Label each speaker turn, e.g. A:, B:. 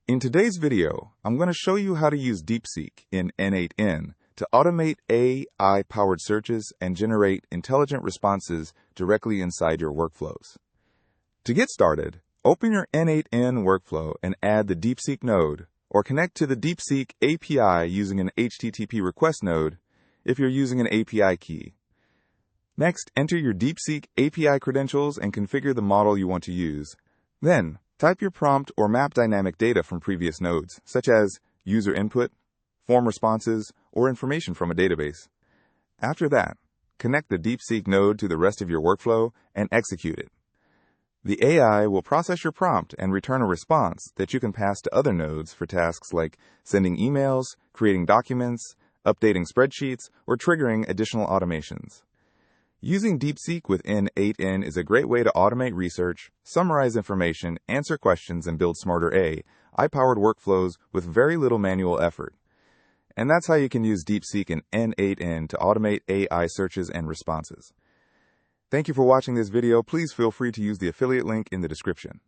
A: In today's video, I'm going to show you how to use DeepSeek in N8N to automate AI-powered searches and generate intelligent responses directly inside your workflows. To get started, open your N8N workflow and add the DeepSeek node, or connect to the DeepSeek API using an HTTP request node if you're using an API key. Next, enter your DeepSeek API credentials and configure the model you want to use. Then, type your prompt or map dynamic data from previous nodes, such as user input, form responses, or information from a database. After that, connect the DeepSeek node to the rest of your workflow and execute it. The AI will process your prompt and return a response that you can pass to other nodes for tasks like sending emails, creating documents, updating spreadsheets, or triggering additional automations. Using DeepSeek with N8N is a great way to automate research, summarize information, answer questions, and build smarter AI-powered workflows with very little manual effort. And that's how you can use DeepSeek and N8N to automate AI searches and responses. Thank you for watching this video. Please feel free to use the affiliate link in the description.